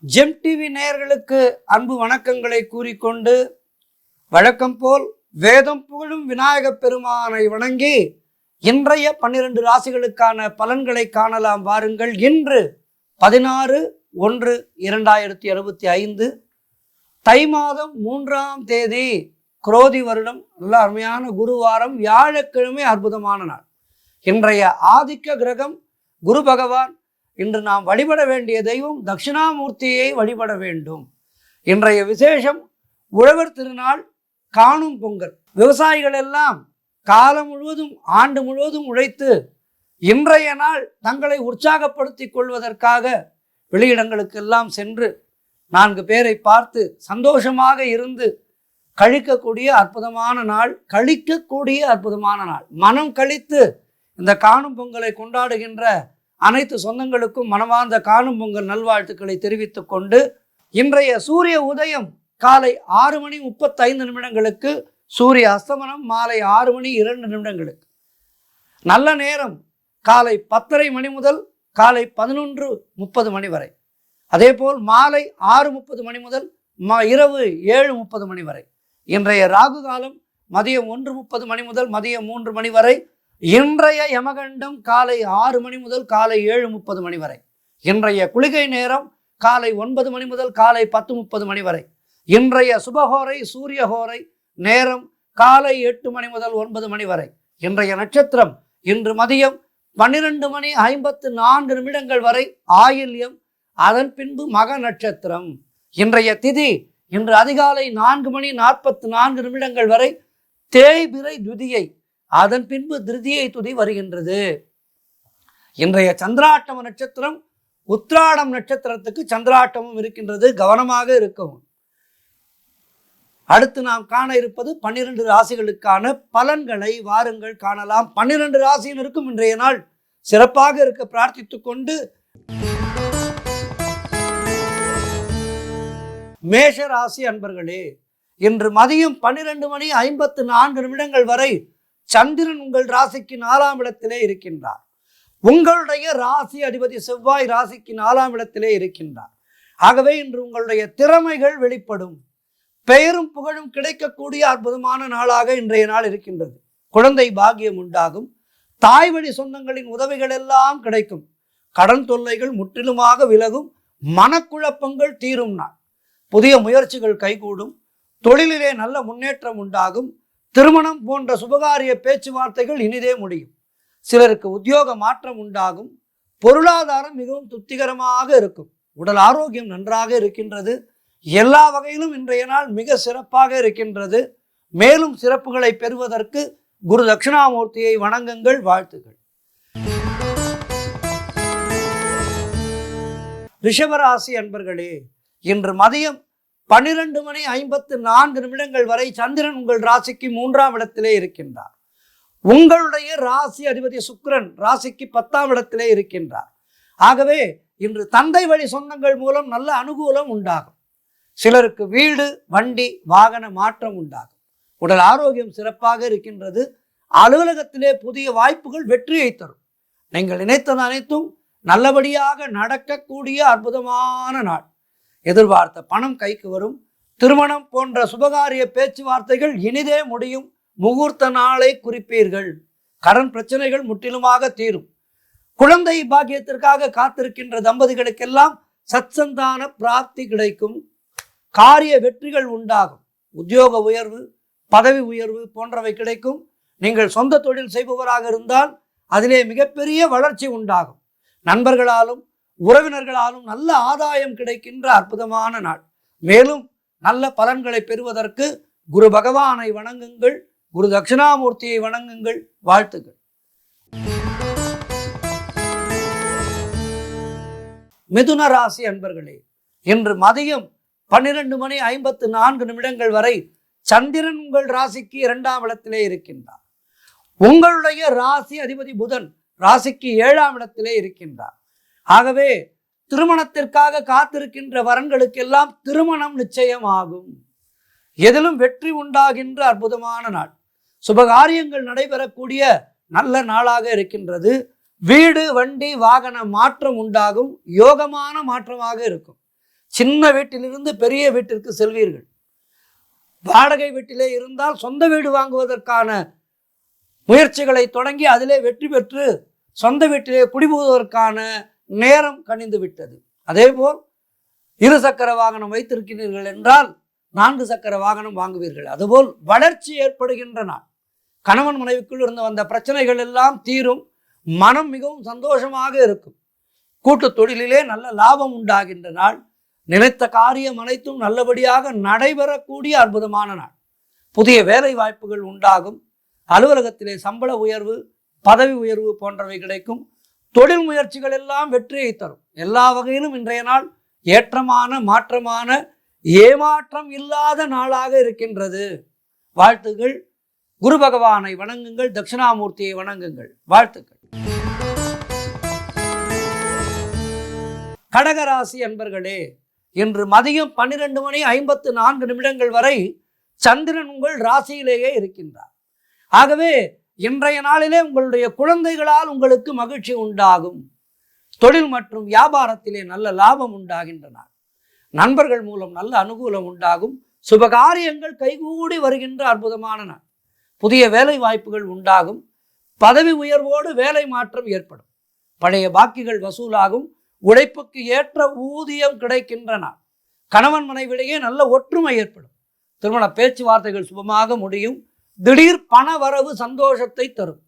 GeM TV நேயர்களுக்கு அன்பு வணக்கங்களை கூறிக்கொண்டு வழக்கம் போல் வேதம் புகழும் விநாயகப் பெருமானை வணங்கி இன்றைய 12 ராசிகளுக்கான பலன்களை காணலாம் வாருங்கள். இன்று 16/1/2025 தை மாதம் 3ஆம் தேதி குரோதி வருடம். நல்ல அருமையான குருவாரம், வியாழக்கிழமை அற்புதமான நாள். இன்றைய ஆதிக்க கிரகம் குரு பகவான். இன்று நாம் வழிபட வேண்டிய தெய்வம் தட்சிணாமூர்த்தியை வழிபட வேண்டும். இன்றைய விசேஷம் உழவர் திருநாள், காணும் பொங்கல். விவசாயிகள் எல்லாம் காலம் முழுவதும் ஆண்டு முழுவதும் உழைத்து இன்றைய நாள் தங்களை உற்சாகப்படுத்திக் கொள்வதற்காக வெளியிடங்களுக்கெல்லாம் சென்று 4 பேரை பார்த்து சந்தோஷமாக இருந்து கழிக்கக்கூடிய அற்புதமான நாள். மனம் கழித்து இந்த காணும் பொங்கலை கொண்டாடுகின்ற அனைத்து சொந்தங்களுக்கும் மனமார்ந்த காணும் பொங்கல் நல்வாழ்த்துக்களை தெரிவித்துக் கொண்டு, இன்றைய சூரிய உதயம் காலை 6:35 சூரிய அஸ்தமனம் மாலை 6:02. நல்ல நேரம் காலை 10:30 முதல் காலை 11:30 வரை. அதேபோல் மாலை 6:30 முதல் இரவு 7:30 வரை. இன்றைய ராகு காலம் மதியம் 1:30 முதல் மதியம் 3 வரை. இன்றைய யமகண்டம் காலை 6 முதல் காலை 7:30 வரை. இன்றைய குளிகை நேரம் காலை 9 முதல் காலை 10:30 வரை. இன்றைய சுபஹோரை சூரியஹோரை நேரம் காலை 8 முதல் 9 வரை. இன்றைய நட்சத்திரம் இன்று மதியம் 12:54 வரை ஆயில்யம், அதன் பின்பு மக நட்சத்திரம். இன்றைய திதி இன்று அதிகாலை 4:44 வரை தேய்பிறை துதியை, அதன் பின்பு திருதியை துதி வருகின்றது. இன்றைய சந்திராட்டம நட்சத்திரம் உத்திராடம் நட்சத்திரத்துக்கு சந்திராட்டமும் இருக்கின்றது, கவனமாக இருக்கவும். அடுத்து நாம் காண இருப்பது 12 ராசிகளுக்கான பலன்களை வாருங்கள் காணலாம். 12 ராசியில் இருக்கும் இன்றைய நாள் சிறப்பாக இருக்க பிரார்த்தித்துக் கொண்டு, மேஷ ராசி அன்பர்களே, இன்று மதியம் 12:54 வரை சந்திரன் உங்கள் ராசிக்கு 4ஆம் இடத்திலே இருக்கின்றார். உங்களுடைய ராசி அதிபதி செவ்வாய் ராசிக்கு 4ஆம் இடத்திலே இருக்கின்றார். ஆகவே இன்று உங்களுடைய திறமைகள் வெளிப்படும், பெயரும் புகழும் கிடைக்கக்கூடிய அற்புதமான நாளாக இன்றைய நாள் இருக்கின்றது. குழந்தை பாக்கியம் உண்டாகும், தாய் வழி சொந்தங்களின் உதவிகள் எல்லாம் கிடைக்கும், கடன் தொல்லைகள் முற்றிலுமாக விலகும், மனக்குழப்பங்கள் தீரும் நாள். புதிய முயற்சிகள் கைகூடும், தொழிலிலே நல்ல முன்னேற்றம் உண்டாகும், திருமணம் போன்ற சுபகாரிய பேச்சுவார்த்தைகள் இனிதே முடியும். சிலருக்கு உத்தியோக மாற்றம் உண்டாகும், பொருளாதாரம் மிகவும் திருப்திகரமாக இருக்கும், உடல் ஆரோக்கியம் நன்றாக இருக்கின்றது. எல்லா வகையிலும் இன்றைய நாள் மிக சிறப்பாக இருக்கின்றது. மேலும் சிறப்புகளை பெறுவதற்கு குரு தட்சிணாமூர்த்தியை வணங்குங்கள். வாழ்த்துக்கள். ரிஷபராசி அன்பர்களே, இன்று மதியம் 12:54 வரை சந்திரன் உங்கள் ராசிக்கு 3ஆம் இடத்திலே இருக்கின்றார். உங்களுடைய ராசி அதிபதி சுக்கிரன் ராசிக்கு 10ஆம் இடத்திலே இருக்கின்றார். ஆகவே இன்று தந்தை வழி சொந்தங்கள் மூலம் நல்ல அனுகூலம் உண்டாகும். சிலருக்கு வீடு, வண்டி, வாகன மாற்றம் உண்டாகும். உடல் ஆரோக்கியம் சிறப்பாக இருக்கின்றது. அலுவலகத்திலே புதிய வாய்ப்புகள் வெற்றியை தரும். நீங்கள் நினைத்தது அனைத்தும் நல்லபடியாக நடக்கக்கூடிய அற்புதமான நாள். எதிர்பார்த்த பணம் கைக்கு வரும். திருமணம் போன்ற சுபகாரிய பேச்சுவார்த்தைகள் இனிதே முடியும். முகூர்த்த நாளை குறிப்பீர்கள். கடன் பிரச்சனைகள் முற்றிலுமாக தீரும். குழந்தை பாக்கியத்திற்காக காத்திருக்கின்ற தம்பதிகளுக்கெல்லாம் சத்சந்தான பிராப்தி கிடைக்கும். காரிய வெற்றிகள் உண்டாகும். உத்தியோக உயர்வு, பதவி உயர்வு போன்றவை கிடைக்கும். நீங்கள் சொந்த தொழில் செய்பவராக இருந்தால் அதிலே மிகப்பெரிய வளர்ச்சி உண்டாகும். நண்பர்களாலும் உறவினர்களாலும் நல்ல ஆதாயம் கிடைக்கின்ற அற்புதமான நாள். மேலும் நல்ல பலன்களை பெறுவதற்கு குரு பகவானை வணங்குங்கள், குரு தட்சிணாமூர்த்தியை வணங்குங்கள். வாழ்த்துக்கள். மிதுன ராசி அன்பர்களே, இன்று மதியம் 12:54 வரை சந்திரன் உங்கள் ராசிக்கு 2ஆம் இடத்திலே இருக்கின்றார். உங்களுடைய ராசி அதிபதி புதன் ராசிக்கு 7ஆம் இடத்திலே இருக்கின்றார். ஆகவே திருமணத்திற்காக காத்திருக்கின்ற வரன்களுக்கெல்லாம் திருமணம் நிச்சயமாகும். எதிலும் வெற்றி உண்டாகின்ற அற்புதமான நாள். சுபகாரியங்கள் நடைபெறக்கூடிய நல்ல நாளாக இருக்கின்றது. வீடு, வண்டி, வாகன மாற்றம் உண்டாகும். யோகமான மாற்றமாக இருக்கும். சின்ன வீட்டிலிருந்து பெரிய வீட்டிற்கு செல்வீர்கள். வாடகை வீட்டிலே இருந்தால் சொந்த வீடு வாங்குவதற்கான முயற்சிகளை தொடங்கி அதிலே வெற்றி பெற்று சொந்த வீட்டிலே குடிபுகுவதற்கான நேரம் கனிந்து விட்டது. அதேபோல் 2 சக்கர வாகனம் வைத்திருக்கிறீர்கள் என்றால் 4 சக்கர வாகனம் வாங்குவீர்கள். அதுபோல் வளர்ச்சி ஏற்படுகின்ற நாள். கணவன் மனைவிக்குள் இருந்து வந்த பிரச்சனைகள் எல்லாம் தீரும். மனம் மிகவும் சந்தோஷமாக இருக்கும். கூட்டு தொழிலிலே நல்ல லாபம் உண்டாகின்ற நாள். நினைத்த காரியம் அனைத்தும் நல்லபடியாக நடைபெறக்கூடிய அற்புதமான நாள். புதிய வேலை வாய்ப்புகள் உண்டாகும். அலுவலகத்திலே சம்பள உயர்வு, பதவி உயர்வு போன்றவை கிடைக்கும். தொழில் முயற்சிகள் எல்லாம் வெற்றியை தரும். எல்லா வகையிலும் இன்றைய நாள் ஏற்றமான மாற்றமான ஏமாற்றம் இல்லாத நாளாக இருக்கின்றது. வாழ்த்துக்கள். குரு பகவானை வணங்குங்கள், தட்சிணாமூர்த்தியை வணங்குங்கள். வாழ்த்துக்கள். கடகராசி அன்பர்களே, இன்று மதியம் 12:54 வரை சந்திரன் உங்கள் ராசியிலேயே இருக்கின்றார். ஆகவே இன்றைய நாளிலே உங்களுடைய குழந்தைகளால் உங்களுக்கு மகிழ்ச்சி உண்டாகும். தொழில் மற்றும் வியாபாரத்திலே நல்ல லாபம் உண்டாகின்றன. நண்பர்கள் மூலம் நல்ல அனுகூலம் உண்டாகும். சுபகாரியங்கள் கைகூடி வருகின்ற அற்புதமான நாள். புதிய வேலை வாய்ப்புகள் உண்டாகும். பதவி உயர்வோடு வேலை மாற்றம் ஏற்படும். பழைய பாக்கிகள் வசூலாகும். உழைப்புக்கு ஏற்ற ஊதியம் கிடைக்கின்றன. கணவன் மனைவிடையே நல்ல ஒற்றுமை ஏற்படும். திருமண பேச்சுவார்த்தைகள் சுபமாக முடியும். திடீர் பண வரவு சந்தோஷத்தை தரும்.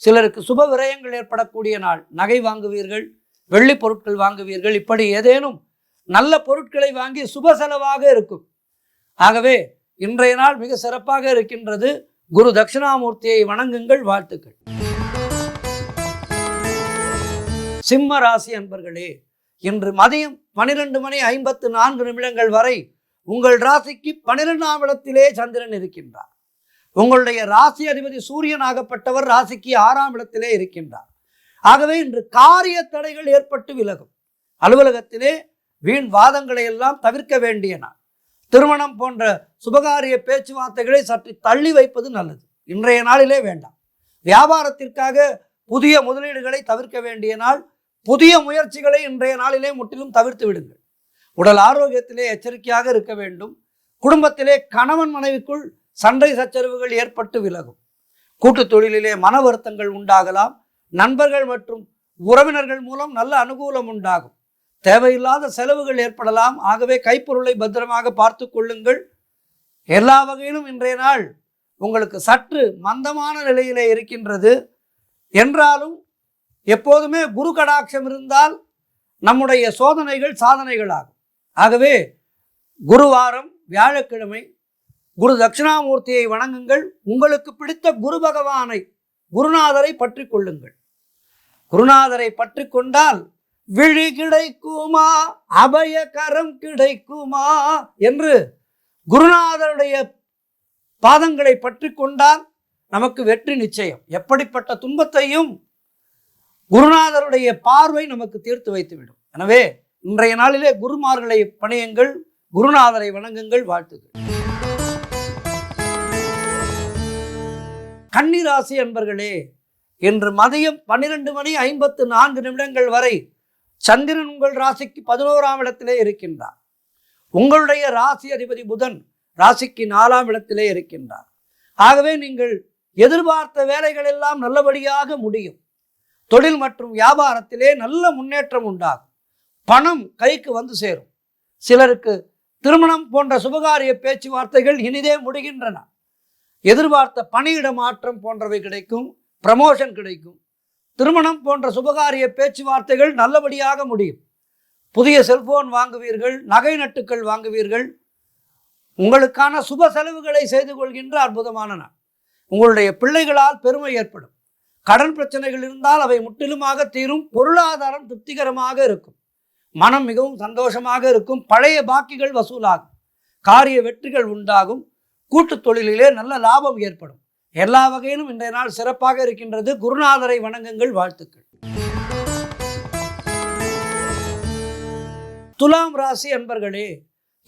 சிலருக்கு சுப விரயங்கள் ஏற்படக்கூடிய நாள். நகை வாங்குவீர்கள், வெள்ளி பொருட்கள் வாங்குவீர்கள். இப்படி ஏதேனும் நல்ல பொருட்களை வாங்கி சுப செலவாக இருக்கும். ஆகவே இன்றைய நாள் மிக சிறப்பாக இருக்கின்றது. குரு தட்சிணாமூர்த்தியை வணங்குங்கள். வாழ்த்துக்கள். சிம்ம ராசி அன்பர்களே, இன்று மதியம் 12:54 வரை உங்கள் ராசிக்கு 12ஆம் இடத்திலே சந்திரன் இருக்கின்றார். உங்களுடைய ராசி அதிபதி சூரியன் ஆகப்பட்டவர் ராசிக்கு 6ஆம் இடத்திலே இருக்கின்றார். ஆகவே இன்று காரிய தடைகள் ஏற்பட்டு விலகும். அலுவலகத்திலே வீண் வாதங்களை எல்லாம் தவிர்க்க வேண்டிய நாள். திருமணம் போன்ற சுபகாரிய பேச்சுவார்த்தைகளை சற்று தள்ளி வைப்பது நல்லது. இன்றைய நாளிலே வேண்டாம். வியாபாரத்திற்காக புதிய முதலீடுகளை தவிர்க்க வேண்டிய நாள். புதிய முயற்சிகளை இன்றைய நாளிலே முற்றிலும் தவிர்த்து விடுங்கள். உடல் ஆரோக்கியத்திலே எச்சரிக்கையாக இருக்க வேண்டும். குடும்பத்திலே கணவன் மனைவிக்குள் சண்டை சச்சரவுகள் ஏற்பட்டு விலகும். கூட்டு தொழிலிலே மன வருத்தங்கள் உண்டாகலாம். நண்பர்கள் மற்றும் உறவினர்கள் மூலம் நல்ல அனுகூலம் உண்டாகும். தேவையில்லாத செலவுகள் ஏற்படலாம். ஆகவே கைப்பொருளை பத்திரமாக பார்த்து கொள்ளுங்கள். எல்லா வகையிலும் இன்றைய நாள் உங்களுக்கு சற்று மந்தமான நிலையிலே இருக்கின்றது. என்றாலும் எப்போதுமே குரு கடாட்சம் இருந்தால் நம்முடைய சோதனைகள் சாதனைகள் ஆகும். ஆகவே குருவாரம் வியாழக்கிழமை குரு தட்சிணாமூர்த்தியை வணங்குங்கள். உங்களுக்கு பிடித்த குரு பகவானை, குருநாதரை பற்றி கொள்ளுங்கள். குருநாதரை பற்றி கொண்டால் விழி கிடைக்குமா, அபயகரம் கிடைக்குமா என்று குருநாதருடைய பாதங்களை பற்றி கொண்டால் நமக்கு வெற்றி நிச்சயம். எப்படிப்பட்ட துன்பத்தையும் குருநாதருடைய பார்வை நமக்கு தீர்த்து வைத்துவிடும். எனவே இன்றைய நாளிலே குருமார்களை பணியுங்கள், குருநாதரை வணங்குங்கள். வாழ்த்துக்கள். கன்னிராசி அன்பர்களே, இன்று மதியம் 12:54 வரை சந்திரன் உங்கள் ராசிக்கு 11ஆம் இடத்திலே இருக்கின்றார். உங்களுடைய ராசி அதிபதி புதன் ராசிக்கு 4ஆம் இடத்திலே இருக்கின்றார். ஆகவே நீங்கள் எதிர்பார்த்த வேலைகள் எல்லாம் நல்லபடியாக முடியும். தொழில் மற்றும் வியாபாரத்திலே நல்ல முன்னேற்றம் உண்டாகும். பணம் கைக்கு வந்து சேரும். சிலருக்கு திருமணம் போன்ற சுபகாரிய பேச்சுவார்த்தைகள் இனிதே முடிகின்றன. எதிர்பார்த்த பணியிட மாற்றம் போன்றவை கிடைக்கும். ப்ரமோஷன் கிடைக்கும். திருமணம் போன்ற சுபகாரிய பேச்சுவார்த்தைகள் நல்லபடியாக முடியும். புதிய செல்போன் வாங்குவீர்கள், நகை நட்டுக்கள் வாங்குவீர்கள். உங்களுக்கான சுப செலவுகளை செய்து கொள்கின்ற அற்புதமான நாள். உங்களுடைய பிள்ளைகளால் பெருமை ஏற்படும். கடன் பிரச்சனைகள் இருந்தால் அவை முற்றிலுமாக தீரும். பொருளாதாரம் திருப்திகரமாக இருக்கும். மனம் மிகவும் சந்தோஷமாக இருக்கும். பழைய பாக்கிகள் வசூலாகும். காரிய வெற்றிகள் உண்டாகும். கூட்டு தொழிலிலே நல்ல லாபம் ஏற்படும். எல்லா வகையிலும் இன்றைய நாள் சிறப்பாக இருக்கின்றது. குருநாதரை வணங்குங்கள். வாழ்த்துக்கள். துலாம் ராசி அன்பர்களே,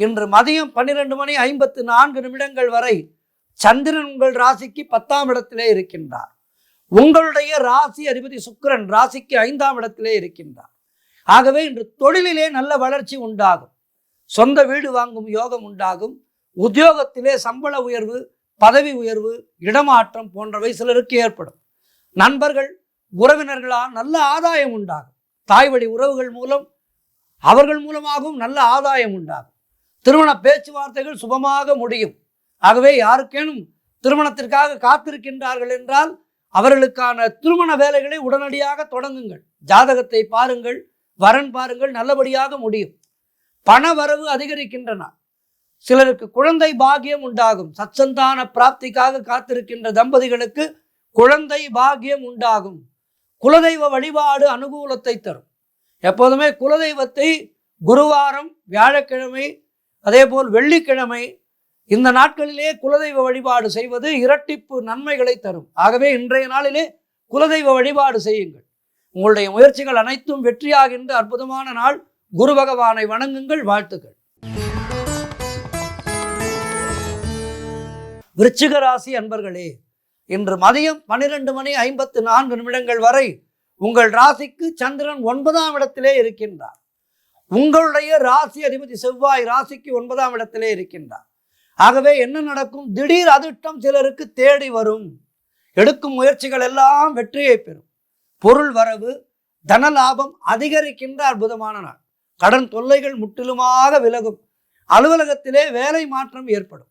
இன்று மதியம் 12:54 வரை சந்திரன் உங்கள் ராசிக்கு 10ஆம் இடத்திலே இருக்கின்றார். உங்களுடைய ராசி அதிபதி சுக்கிரன் ராசிக்கு 5ஆம் இடத்திலே இருக்கின்றார். ஆகவே இன்று தொழிலிலே நல்ல வளர்ச்சி உண்டாகும். சொந்த வீடு வாங்கும் யோகம் உண்டாகும். உத்தியோகத்திலே சம்பள உயர்வு, பதவி உயர்வு, இடமாற்றம் போன்றவை சிலருக்கு ஏற்படும். நண்பர்கள், உறவினர்களால் நல்ல ஆதாயம் உண்டாகும். தாய் வழி உறவுகள் மூலம், அவர்கள் மூலமாகவும் நல்ல ஆதாயம் உண்டாகும். திருமண பேச்சுவார்த்தைகள் சுபமாக முடியும். ஆகவே யாருக்கேனும் திருமணத்திற்காக காத்திருக்கின்றார்கள் என்றால் அவர்களுக்கான திருமண வேலைகளை உடனடியாக தொடங்குங்கள். ஜாதகத்தை பாருங்கள், வரன் பாருங்கள், நல்லபடியாக முடியும். பண வரவு அதிகரிக்கின்றன. சிலருக்கு குழந்தை பாக்கியம் உண்டாகும். சத்சந்தான பிராப்திக்காக காத்திருக்கின்ற தம்பதிகளுக்கு குழந்தை பாக்கியம் உண்டாகும். குலதெய்வ வழிபாடு அனுகூலத்தை தரும். எப்போதுமே குலதெய்வத்தை குருவாரம், வியாழக்கிழமை, அதேபோல் வெள்ளிக்கிழமை, இந்த நாட்களிலே குலதெய்வ வழிபாடு செய்வது இரட்டிப்பு நன்மைகளை தரும். ஆகவே இன்றைய நாளிலே குலதெய்வ வழிபாடு செய்யுங்கள். உங்களுடைய முயற்சிகள் அனைத்தும் வெற்றியாகின்ற அற்புதமான நாள். குரு பகவானை வணங்குங்கள். வாழ்த்துக்கள். விருச்சிக ராசி அன்பர்களே, இன்று மதியம் 12:54 வரை உங்கள் ராசிக்கு சந்திரன் 9ஆம் இடத்திலே இருக்கின்றார். உங்களுடைய ராசி அதிபதி செவ்வாய் ராசிக்கு 9ஆம் இடத்திலே இருக்கின்றார். ஆகவே என்ன நடக்கும்? திடீர் அதிர்ஷ்டம் சிலருக்கு தேடி வரும். எடுக்கும் முயற்சிகள் எல்லாம் வெற்றியை பெறும். பொருள் வரவு, தன லாபம் அதிகரிக்கின்ற அற்புதமான நாள். கடன் தொல்லைகள் முற்றிலுமாக விலகும். அலுவலகத்திலே வேலை மாற்றம் ஏற்படும்.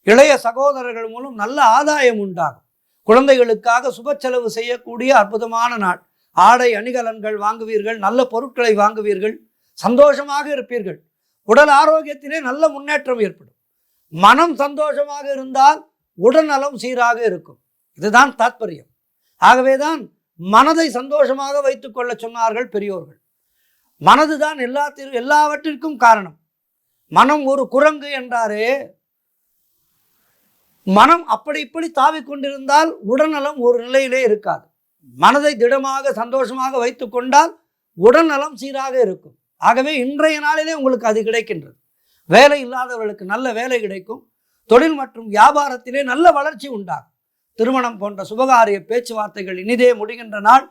இளைய சகோதரர்கள் மூலம் நல்ல ஆதாயம் உண்டாகும். குழந்தைகளுக்காக சுப செலவு செய்யக்கூடிய அற்புதமான நாள். ஆடை அணிகலன்கள் வாங்குவீர்கள். நல்ல பொருட்களை வாங்குவீர்கள். சந்தோஷமாக இருப்பீர்கள். உடல் ஆரோக்கியத்திலே நல்ல முன்னேற்றம் ஏற்படும். மனம் சந்தோஷமாக இருந்தால் உடல்நலம் சீராக இருக்கும். இதுதான் தாத்பரியம். ஆகவேதான் மனதை சந்தோஷமாக வைத்துக் கொள்ள சொன்னார்கள் பெரியோர்கள். மனதுதான் எல்லாவற்றிற்கும் காரணம். மனம் ஒரு குரங்கு என்றாரே, மனம் அப்படி இப்படி தாவிக்கொண்டிருந்தால் உடல்நலம் ஒரு நிலையிலே இருக்காது. மனதை திடமாக சந்தோஷமாக வைத்துக் கொண்டால் உடல்நலம் சீராக இருக்கும். ஆகவே இன்றைய நாளிலே உங்களுக்கு அது கிடைக்கின்றது. வேலை இல்லாதவர்களுக்கு நல்ல வேலை கிடைக்கும். தொழில் மற்றும் வியாபாரத்திலே நல்ல வளர்ச்சி உண்டாகும். திருமணம் போன்ற சுபகாரிய பேச்சுவார்த்தைகள் இனிதே முடிகின்ற நாள்.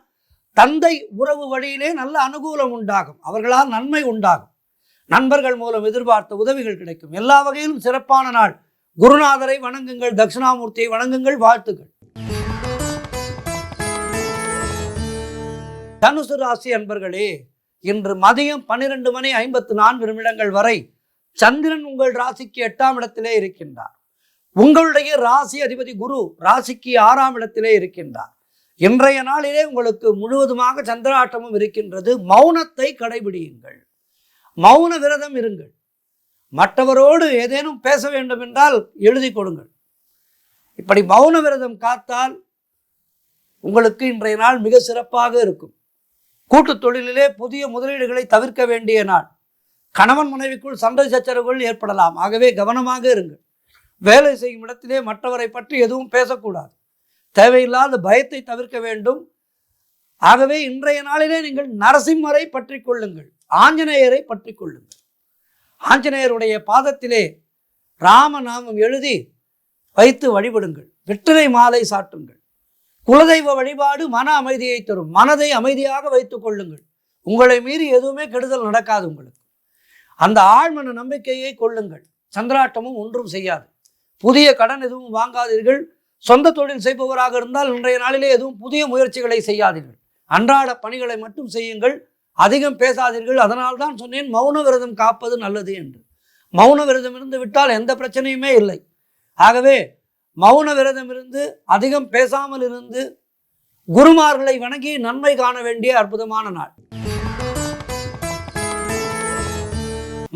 தந்தை உறவு வழியிலே நல்ல அனுகூலம் உண்டாகும். அவர்களால் நன்மை உண்டாகும். நண்பர்கள் மூலம் எதிர்பார்த்த உதவிகள் கிடைக்கும். எல்லா வகையிலும் சிறப்பான நாள். குருநாதரை வணங்குங்கள். தட்சிணாமூர்த்தியை வணங்குங்கள். வாழ்த்துக்கள். தனுசு ராசி அன்பர்களே, இன்று மதியம் 12:54 வரை சந்திரன் உங்கள் ராசிக்கு 8ஆம் இடத்திலே இருக்கின்றார். உங்களுடைய ராசி அதிபதி குரு ராசிக்கு 6ஆம் இடத்திலே இருக்கின்றார். இன்றைய நாளிலே உங்களுக்கு முழுவதுமாக சந்திராட்டமும் இருக்கின்றது. மௌனத்தை கடைபிடியுங்கள். மௌன விரதம் இருங்கள். மற்றவரோடு ஏதேனும் பேச வேண்டும் என்றால் எழுதி கொடுங்கள். இப்படி மௌன விரதம் காத்தால் உங்களுக்கு இன்றைய நாள் மிக சிறப்பாக இருக்கும். கூட்டு தொழிலிலே புதிய முதலீடுகளை தவிர்க்க வேண்டிய நாள். கணவன் மனைவிக்குள் சண்டை சச்சரவுகள் ஏற்படலாம். ஆகவே கவனமாக இருங்கள். வேலை செய்யும் இடத்திலே மற்றவரை பற்றி எதுவும் பேசக்கூடாது. தேவையில்லாத பயத்தை தவிர்க்க வேண்டும். ஆகவே இன்றைய நாளிலே நீங்கள் நரசிம்மரை பற்றி கொள்ளுங்கள். ஆஞ்சநேயரை பற்றி கொள்ளுங்கள். ஆஞ்சநேயருடைய பாதத்திலே ராமநாமம் எழுதி வைத்து வழிபடுங்கள். வெற்றிலை மாலை சாட்டுங்கள். குலதெய்வ வழிபாடு மன அமைதியை தரும். மனதை அமைதியாக வைத்துக் கொள்ளுங்கள். உங்களை மீறி எதுவுமே கெடுதல் நடக்காது. உங்களுக்கு அந்த ஆழ்மன நம்பிக்கையை கொள்ளுங்கள். சந்திராட்டமும் ஒன்றும் செய்யாது. புதிய கடன் எதுவும் வாங்காதீர்கள். சொந்த தொழில் செய்பவராக இருந்தால் இன்றைய நாளிலே எதுவும் புதிய முயற்சிகளை செய்யாதீர்கள். அன்றாட பணிகளை மட்டும் செய்யுங்கள். அதிகம் பேசாதீர்கள். அதனால் தான் சொன்னேன் மௌன விரதம் காப்பது நல்லது என்று. மௌன விரதம் இருந்து விட்டால் எந்த பிரச்சனையுமே இல்லை. ஆகவே மௌன விரதம் இருந்து அதிகம் பேசாமல் இருந்து குருமார்களை வணங்கி நன்மை காண வேண்டிய அற்புதமான நாள்.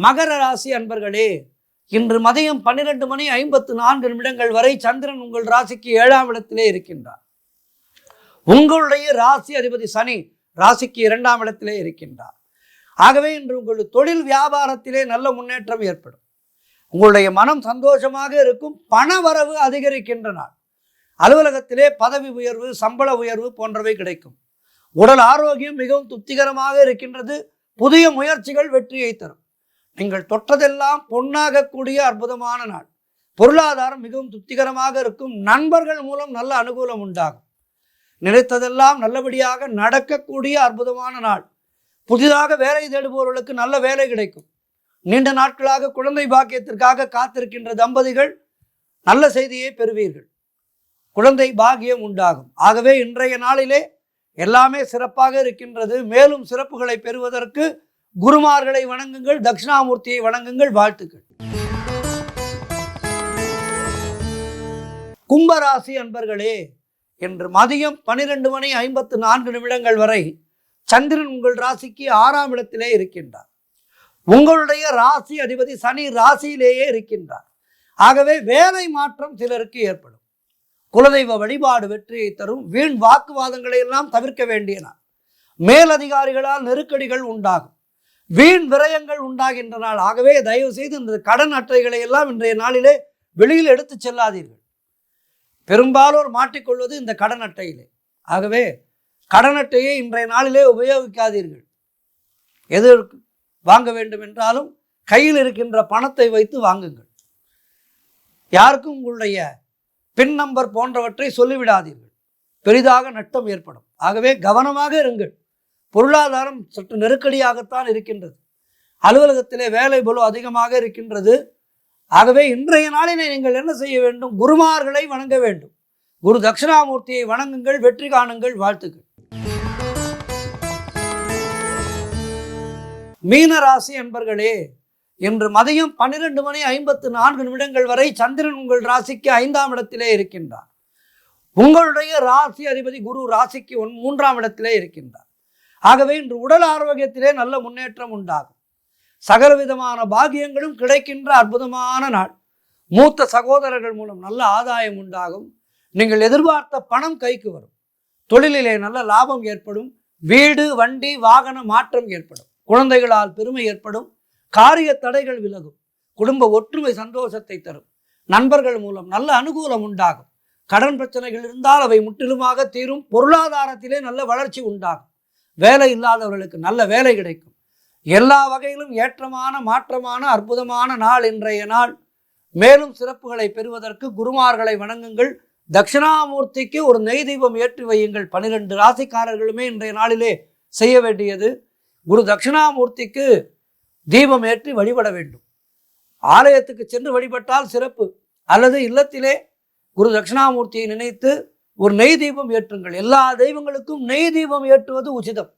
மகர ராசி அன்பர்களே, இன்று மதியம் 12:54 வரை சந்திரன் உங்கள் ராசிக்கு 7ஆம் இடத்திலே இருக்கின்றார். உங்களுடைய ராசி அதிபதி சனி ராசிக்கு 2ஆம் இடத்திலே இருக்கின்றார். ஆகவே இன்று உங்களுடைய தொழில் வியாபாரத்திலே நல்ல முன்னேற்றம் ஏற்படும். உங்களுடைய மனம் சந்தோஷமாக இருக்கும். பண வரவு அதிகரிக்கின்ற நாள். அலுவலகத்திலே பதவி உயர்வு, சம்பள உயர்வு போன்றவை கிடைக்கும். உடல் ஆரோக்கியம் மிகவும் திருப்திகரமாக இருக்கின்றது. புதிய முயற்சிகள் வெற்றியை தரும். நீங்கள் தொட்டதெல்லாம் பொன்னாகக்கூடிய அற்புதமான நாள். பொருளாதாரம் மிகவும் திருப்திகரமாக இருக்கும். நண்பர்கள் மூலம் நல்ல அனுகூலம் உண்டாகும். நினைத்ததெல்லாம் நல்லபடியாக நடக்கக்கூடிய அற்புதமான நாள். புதிதாக வேலை தேடுபவர்களுக்கு நல்ல வேலை கிடைக்கும். நீண்ட நாட்களாக குழந்தை பாக்கியத்திற்காக காத்திருக்கின்ற தம்பதிகள் நல்ல செய்தியை பெறுவீர்கள். குழந்தை பாக்கியம் உண்டாகும். ஆகவே இன்றைய நாளிலே எல்லாமே சிறப்பாக இருக்கின்றது. மேலும் சிறப்புகளை பெறுவதற்கு குருமார்களை வணங்குங்கள், தட்சிணாமூர்த்தியை வணங்குங்கள். வாழ்த்துக்கள். கும்பராசி அன்பர்களே, இன்று மதியம் 12:54 வரை சந்திரன் உங்கள் ராசிக்கு 6ஆம் இடத்திலே இருக்கின்றார். உங்களுடைய ராசி அதிபதி சனி ராசியிலேயே இருக்கின்றார். ஆகவே வேலை மாற்றம் சிலருக்கு ஏற்படும். குலதெய்வ வழிபாடு வெற்றியை தரும். வீண் வாக்குவாதங்களை எல்லாம் தவிர்க்க வேண்டிய நாள். மேலதிகாரிகளால் நெருக்கடிகள் உண்டாகும். வீண் விரயங்கள் உண்டாகின்ற நாள். ஆகவே தயவு செய்து இந்த கடன் அட்டைகளை எல்லாம் இன்றைய நாளிலே வெளியில் எடுத்து செல்லாதீர்கள். பெரும்பாலோர் மாட்டிக்கொள்வது இந்த கடன் அட்டையிலே. ஆகவே கடன் அட்டையை இன்றைய நாளிலே உபயோகிக்காதீர்கள். எது வாங்க வேண்டும் என்றாலும் கையில் இருக்கின்ற பணத்தை வைத்து வாங்குங்கள். யாருக்கும் உங்களுடைய பின் நம்பர் போன்றவற்றை சொல்லிவிடாதீர்கள். பெரிதாக நட்டம் ஏற்படும். ஆகவே கவனமாக இருங்கள். பொருளாதாரம் சற்று நெருக்கடியாகத்தான் இருக்கின்றது. அலுவலகத்திலே வேலை பளு அதிகமாக இருக்கின்றது. ஆகவே இன்றைய நாளிலே நீங்கள் என்ன செய்ய வேண்டும்? குருமார்களை வணங்க வேண்டும். குரு தட்சிணாமூர்த்தியை வணங்குங்கள். வெற்றி காணுங்கள். வாழ்த்துக்கள். மீனராசி அன்பர்களே, இன்று மதியம் 12:54 வரை சந்திரன் உங்கள் ராசிக்கு 5ஆம் இடத்திலே இருக்கின்றார். உங்களுடைய ராசி அதிபதி குரு ராசிக்கு 3ஆம் இடத்திலே இருக்கின்றார். ஆகவே இன்று உடல் ஆரோக்கியத்திலே நல்ல முன்னேற்றம் உண்டாகும். சகலவிதமான பாக்கியங்களும் கிடைக்கின்ற அற்புதமான நாள். மூத்த சகோதரர்கள் மூலம் நல்ல ஆதாயம் உண்டாகும். நீங்கள் எதிர்பார்த்த பணம் கைக்கு வரும். தொழிலிலே நல்ல லாபம் ஏற்படும். வீடு, வண்டி, வாகன மாற்றம் ஏற்படும். குழந்தைகளால் பெருமை ஏற்படும். காரிய தடைகள் விலகும். குடும்ப ஒற்றுமை சந்தோஷத்தை தரும். நண்பர்கள் மூலம் நல்ல அனுகூலம் உண்டாகும். கடன் பிரச்சனைகள் இருந்தால் அவை முற்றிலுமாக தீரும். பொருளாதாரத்திலே நல்ல வளர்ச்சி உண்டாகும். வேலை இல்லாதவர்களுக்கு நல்ல வேலை கிடைக்கும். எல்லா வகையிலும் ஏற்றமான மாற்றமான அற்புதமான நாள் இன்றைய நாள். மேலும் சிறப்புகளை பெறுவதற்கு குருமார்களை வணங்குங்கள். தட்சிணாமூர்த்திக்கு ஒரு நெய் தீபம் ஏற்றி வையுங்கள். 12 ராசிக்காரர்களுமே இன்றைய நாளிலே செய்ய வேண்டியது குரு தட்சிணாமூர்த்திக்கு தீபம் ஏற்றி வழிபட வேண்டும். ஆலயத்துக்கு சென்று வழிபட்டால் சிறப்பு. அல்லது இல்லத்திலே குரு தட்சிணாமூர்த்தியை நினைத்து ஒரு நெய் தீபம் ஏற்றுங்கள். எல்லா தெய்வங்களுக்கும் நெய் தீபம் ஏற்றுவது உச்சிதம்.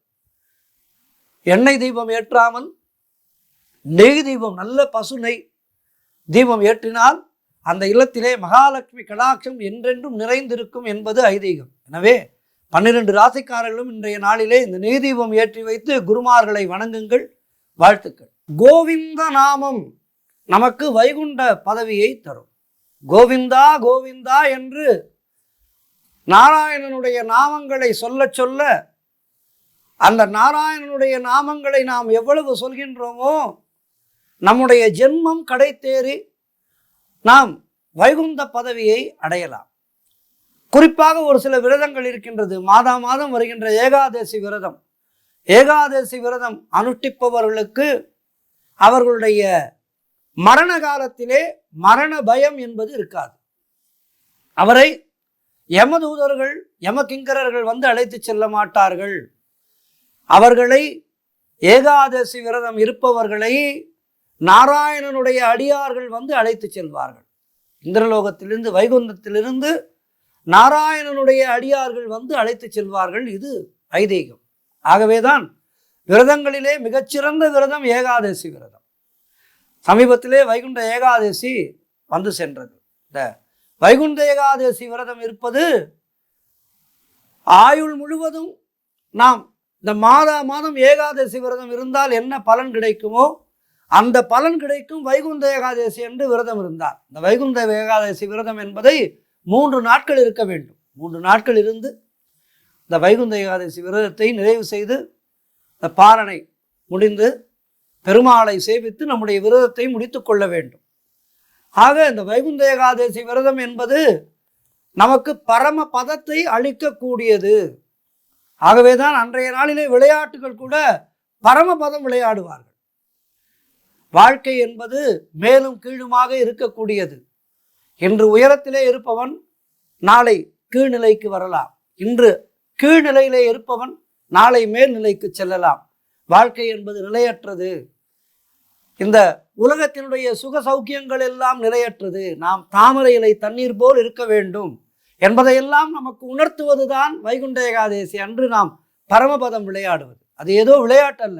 எண்ணெய் தீபம் ஏற்றாமல் நெய் தீபம், நல்ல பசு நெய் தீபம் ஏற்றினால் அந்த இல்லத்திலே மகாலட்சுமி கடாட்சம் என்றென்றும் நிறைந்திருக்கும் என்பது ஐதீகம். எனவே 12 ராசிக்காரர்களும் இன்றைய நாளிலே இந்த நெய் தீபம் ஏற்றி வைத்து குருமார்களை வணங்குங்கள். வாழ்த்துக்கள். கோவிந்த நாமம் நமக்கு வைகுண்ட பதவியை தரும். கோவிந்தா கோவிந்தா என்று நாராயணனுடைய நாமங்களை சொல்ல சொல்ல அந்த நாராயணனுடைய நாமங்களை நாம் எவ்வளவு சொல்கின்றோமோ நம்முடைய ஜென்மம் கடை தேறி நாம் வைகுந்த பதவியை அடையலாம். குறிப்பாக ஒரு சில விரதங்கள் இருக்கின்றது. மாதம் வருகின்ற ஏகாதசி விரதம். ஏகாதசி விரதம் அனுஷ்டிப்பவர்களுக்கு அவர்களுடைய மரண காலத்திலே மரண பயம் என்பது இருக்காது. அவரை யமதூதர்கள், யமகிங்கரர்கள் வந்து அழைத்து செல்ல மாட்டார்கள். அவர்களை, ஏகாதசி விரதம் இருப்பவர்களை நாராயணனுடைய அடியார்கள் வந்து அழைத்து செல்வார்கள். இந்திரலோகத்திலிருந்து, வைகுந்தத்திலிருந்து நாராயணனுடைய அடியார்கள் வந்து அழைத்து செல்வார்கள். இது ஐதீகம். ஆகவேதான் விரதங்களிலே மிகச்சிறந்த விரதம் ஏகாதசி விரதம். சமீபத்திலே வைகுண்ட ஏகாதசி வந்து சென்றது. இந்த வைகுண்ட ஏகாதசி விரதம் இருப்பது ஆயுள் முழுவதும் நாம் இந்த மாதம் ஏகாதசி விரதம் இருந்தால் என்ன பலன் கிடைக்குமோ அந்த பலன் கிடைக்கும். வைகுண்ட ஏகாதசி என்று விரதம் இருந்தார். இந்த வைகுண்ட ஏகாதசி விரதம் என்பதை 3 நாட்கள் இருக்க வேண்டும். 3 நாட்கள் இருந்து இந்த வைகுந்த ஏகாதசி விரதத்தை நிறைவு செய்து இந்த பாரணை முடிந்து பெருமாளை சேவித்து நம்முடைய விரதத்தை முடித்து கொள்ள வேண்டும். ஆக இந்த வைகுந்த ஏகாதசி விரதம் என்பது நமக்கு பரம பதத்தை அளிக்கக்கூடியது. ஆகவேதான் அன்றைய நாளிலே விளையாட்டுகள் கூட பரமபதம் விளையாடுவார்கள். வாழ்க்கை என்பது மேலும் கீழுமாக இருக்கக்கூடியது. இன்று உயரத்திலே இருப்பவன் நாளை கீழ்நிலைக்கு வரலாம். இன்று கீழ்நிலையிலே இருப்பவன் நாளை மேல்நிலைக்கு செல்லலாம். வாழ்க்கை என்பது நிலையற்றது. இந்த உலகத்தினுடைய சுக சௌக்கியங்கள் எல்லாம் நிலையற்றது, நாம் தாமரை இலை தண்ணீர் போல் இருக்க வேண்டும் என்பதையெல்லாம் நமக்கு உணர்த்துவதுதான் வைகுண்ட ஏகாதேசி அன்று நாம் பரமபதம் விளையாடுவது. அது ஏதோ விளையாட்டு அல்ல,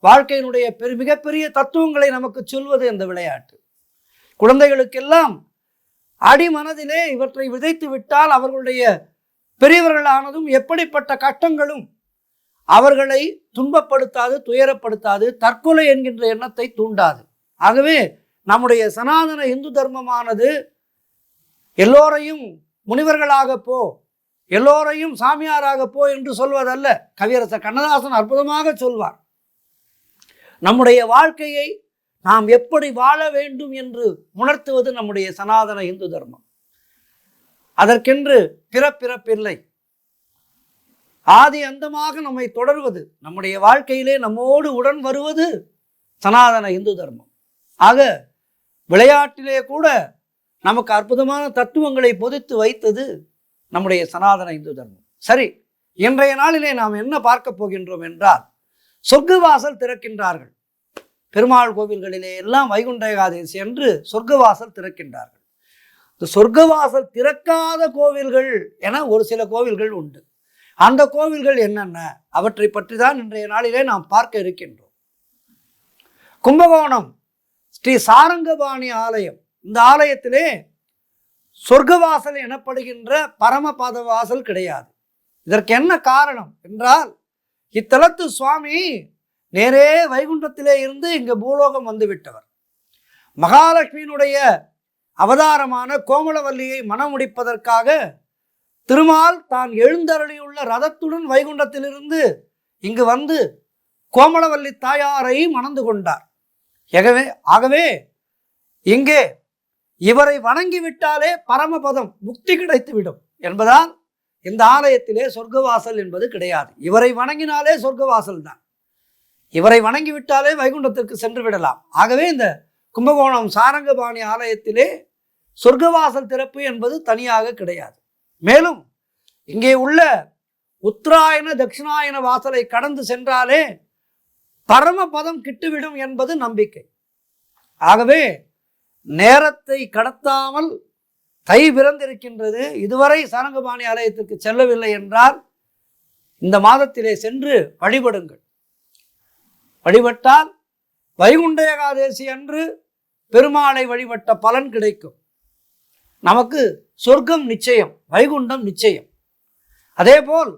வாழ்க்கையினுடைய மிகப்பெரிய தத்துவங்களை நமக்கு சொல்வது இந்த விளையாட்டு. குழந்தைகளுக்கெல்லாம் அடிமனதிலே இவற்றை விதைத்து விட்டால் அவர்களுடைய பெரியவர்களானதும் எப்படிப்பட்ட கஷ்டங்களும் அவர்களை துன்பப்படுத்தாது, துயரப்படுத்தாது, தற்கொலை என்கின்ற எண்ணத்தை தூண்டாது. ஆகவே நம்முடைய சனாதன இந்து தர்மமானது எல்லோரையும் முனிவர்களாக போ, எல்லோரையும் சாமியாராக போ என்று சொல்வதல்ல. கவியரசர் கண்ணதாசன் அற்புதமாக சொல்வார், நம்முடைய வாழ்க்கையை நாம் எப்படி வாழ வேண்டும் என்று உணர்த்துவது நம்முடைய சனாதன இந்து தர்மம். அதற்கென்று பிறப்பிறப்பில்லை, ஆதி அந்தமாக நம்மை தொடர்வது, நம்முடைய வாழ்க்கையிலே நம்மோடு உடன் வருவது சனாதன இந்து தர்மம். ஆக விளையாட்டிலே கூட நமக்கு அற்புதமான தத்துவங்களை பொதித்து வைத்தது நம்முடைய சனாதன இந்து தர்மம். சரி, இன்றைய நாளிலே நாம் என்ன பார்க்க போகின்றோம் என்றால், சொர்க்கவாசல் திறக்கின்றார்கள். பெருமாள் கோவில்களிலே எல்லாம் வைகுண்ட ஏகாதேசி என்று சொர்க்கவாசல் திறக்கின்றார்கள். இந்த சொர்க்கவாசல் திறக்காத கோவில்கள் என ஒரு சில கோவில்கள் உண்டு. அந்த கோவில்கள் என்னென்ன, அவற்றை பற்றி தான் இன்றைய நாளிலே நாம் பார்க்க இருக்கின்றோம். கும்பகோணம் ஸ்ரீ சாரங்கபாணி ஆலயம், இந்த ஆலயத்திலே சொர்க்கவாசல் எனப்படுகின்ற பரமபத வாசல் கிடையாது. இதற்கு என்ன காரணம் என்றால், இத்தலத்து சுவாமி நேரே வைகுண்டத்திலே இருந்து இங்கு பூலோகம் வந்து விட்டவர். மகாலட்சுமியினுடைய அவதாரமான கோமலவல்லியை மனம் முடிப்பதற்காக திருமால் தான் எழுந்தருளியுள்ள ரதத்துடன் வைகுண்டத்திலிருந்து இங்கு வந்து கோமலவல்லி தாயாரை மணந்து கொண்டார். ஆகவே இங்கே இவரை வணங்கிவிட்டாலே பரமபதம் முக்தி கிடைத்துவிடும் என்பதால் இந்த ஆலயத்திலே சொர்க்கவாசல் என்பது கிடையாது. இவரை வணங்கினாலே சொர்க்கவாசல் தான், இவரை வணங்கிவிட்டாலே வைகுண்டத்திற்கு சென்று விடலாம். ஆகவே இந்த கும்பகோணம் சாரங்கபாணி ஆலயத்திலே சொர்க்கவாசல் திறப்பு என்பது தனியாக கிடையாது. மேலும் இங்கே உள்ள உத்தராயண தட்சிணாயன வாசலை கடந்து சென்றாலே பரமபதம் கிட்டுவிடும் என்பது நம்பிக்கை. ஆகவே நேரத்தை கடத்தாமல் தை பிறந்திருக்கின்றது, இதுவரை சாரங்கபாணி ஆலயத்திற்கு செல்லவில்லை என்றால் இந்த மாதத்திலே சென்று வழிபடுங்கள். வழிபட்டால் வைகுண்ட ஏகாதேசி அன்று பெருமாளை வழிபட்ட பலன் கிடைக்கும். நமக்கு சொர்க்கம் நிச்சயம், வைகுண்டம் நிச்சயம். அதேபோல்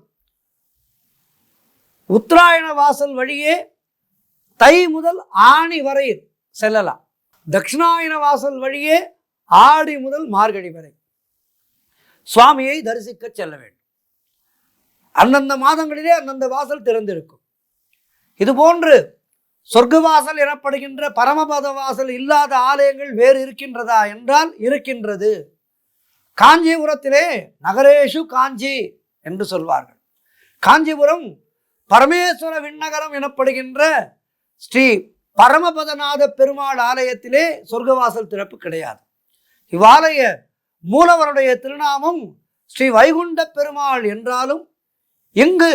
உத்தராயண வாசல் வழியே தை முதல் ஆணி வரை செல்லலாம். தட்சிணாயன வாசல் வழியே ஆடி முதல் மார்கழி வரை சுவாமியை தரிசிக்க செல்ல வேண்டும். அந்தந்த மாதங்களிலே அந்தந்த வாசல் திறந்திருக்கும். இதுபோன்று சொர்க்கவாசல் எனப்படுகின்ற பரமபத வாசல் இல்லாத ஆலயங்கள் வேறு இருக்கின்றதா என்றால் இருக்கின்றது. காஞ்சிபுரத்திலே நகரேஷு காஞ்சி என்று சொல்வார்கள். காஞ்சிபுரம் பரமேஸ்வர விண்ணகரம் எனப்படுகின்ற ஸ்ரீ பரமபதநாத பெருமாள் ஆலயத்திலே சொர்க்கவாசல் திறப்பு கிடையாது. இவ்வாலய மூலவருடைய திருநாமம் ஸ்ரீ வைகுண்ட பெருமாள் என்றாலும் இங்கு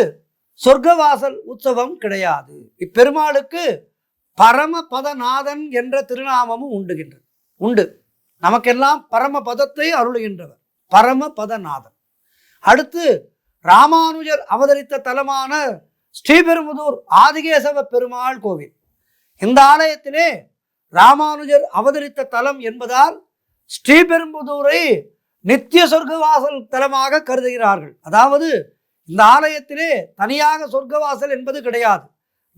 சொர்க்கவாசல் உற்சவம் கிடையாது. இப்பெருமாளுக்கு பரமபதநாதன் என்ற திருநாமமும் உண்டு. நமக்கெல்லாம் பரமபதத்தை அருளுகின்றவர் பரமபதநாதன். அடுத்து ராமானுஜர் அவதரித்த தலமான ஸ்ரீபெரும்புதூர் ஆதிகேசவ பெருமாள் கோவில். இந்த ஆலயத்திலே ராமானுஜர் அவதரித்த தலம் என்பதால் ஸ்ரீபெரும்புதூரை நித்திய சொர்க்கவாசல் தலமாக கருதுகிறார்கள். அதாவது இந்த ஆலயத்திலே தனியாக சொர்க்கவாசல் என்பது கிடையாது,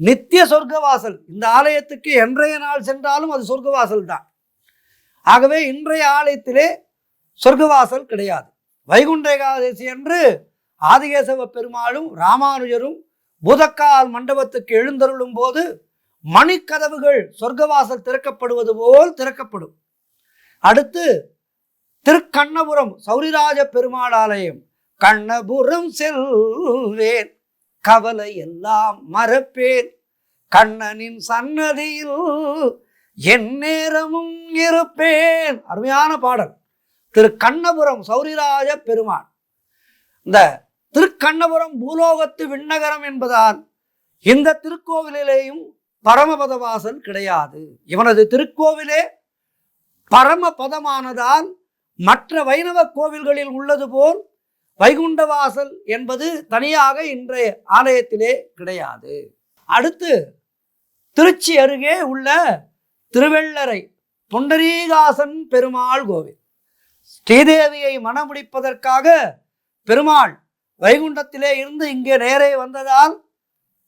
நித்திய சொர்க்கவாசல். இந்த ஆலயத்துக்கு என்றைய நாள் சென்றாலும் அது சொர்க்கவாசல் தான். ஆகவே இன்றைய ஆலயத்திலே சொர்க்கவாசல் கிடையாது. வைகுண்ட ஏகாதசி அன்று ஆதிகேசவ பெருமாளும் ராமானுஜரும் பூதக்கால் மண்டபத்துக்கு எழுந்தருளும் போது மணிக்கதவுகள் சொர்க்கவாசல் திறக்கப்படுவது போல் திறக்கப்படும். அடுத்து திருக்கண்ணபுரம் சௌரிராஜ பெருமாள் ஆலயம். கண்ணபுரம் செல்வேன் கவலை எல்லாம் மறப்பேன், கண்ணனின் சன்னதியில் என் நேரமும் இருப்பேன். அருமையான பாடல். திருக்கண்ணபுரம் சௌரிராஜ பெருமாள். இந்த திருக்கண்ணபுரம் பூலோகத்து விண்ணகரம் என்பதால் இந்த திருக்கோவிலேயும் பரமபத வாசல் கிடையாது. இவனது திருக்கோவிலே பரமபதமானதால் மற்ற வைணவ கோவில்களில் உள்ளது போல் வைகுண்ட வாசல் என்பது தனியாக இன்றைய ஆலயத்திலே கிடையாது. அடுத்து திருச்சி அருகே உள்ள திருவெள்ளரை புண்டரீகாசன் பெருமாள் கோவில். ஸ்ரீதேவியை மணமுடிப்பதற்காக பெருமாள் வைகுண்டத்திலே இருந்து இங்கே நேரே வந்ததால்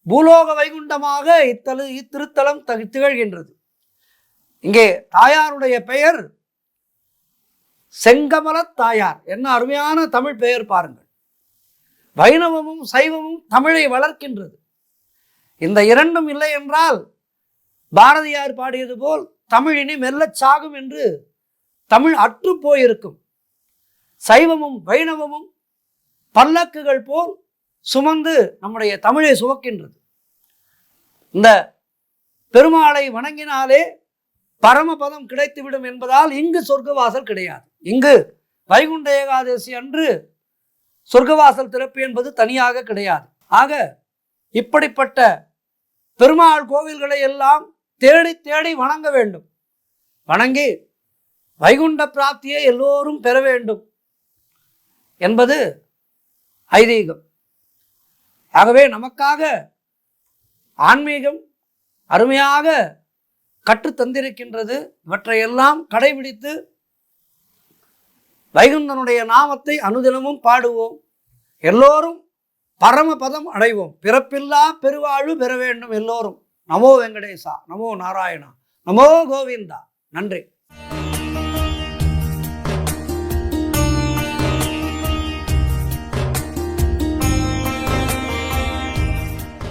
பூலோக வைகுண்டமாக இத்திருத்தலம் திகழ்கின்றது. இங்கே தாயாருடைய பெயர் செங்கமல தாயார். என்ன அருமையான தமிழ் பெயர் பாருங்கள். வைணவமும் சைவமும் தமிழை வளர்க்கின்றது. இந்த இரண்டும் இல்லை என்றால் பாரதியார் பாடியது போல் தமிழ் இனி மெல்லச் சாகும் என்று தமிழ் அற்று போயிருக்கும். சைவமும் வைணவமும் பல்லக்குகள் போல் சுமந்து நம்முடைய தமிழை சுமக்கின்றது. இந்த பெருமாளை வணங்கினாலே பரமபதம் கிடைத்துவிடும் என்பதால் இங்கு சொர்க்கவாசல் கிடையாது. இங்கு வைகுண்ட ஏகாதசி அன்று சொர்க்கவாசல் திறப்பு என்பது தனியாக கிடையாது. ஆக இப்படிப்பட்ட பெருமாள் கோவில்களை எல்லாம் தேடி தேடி வணங்க வேண்டும். வணங்கி வைகுண்ட பிராப்தியை எல்லோரும் பெற வேண்டும் என்பது ஐதீகம். ஆகவே நமக்காக ஆன்மீகம் அருமையாக கற்றுத்தந்திருக்கின்றது. இவற்றையெல்லாம் கடைபிடித்து வைகுந்தனுடைய நாமத்தை அனுதினமும் பாடுவோம். எல்லோரும் பரமபதம் அடைவோம். பிறப்பில்லா பெருவாழ்வு பெற வேண்டும் எல்லோரும். நமோ வெங்கடேசா, நமோ நாராயணா, நமோ கோவிந்தா. நன்றி.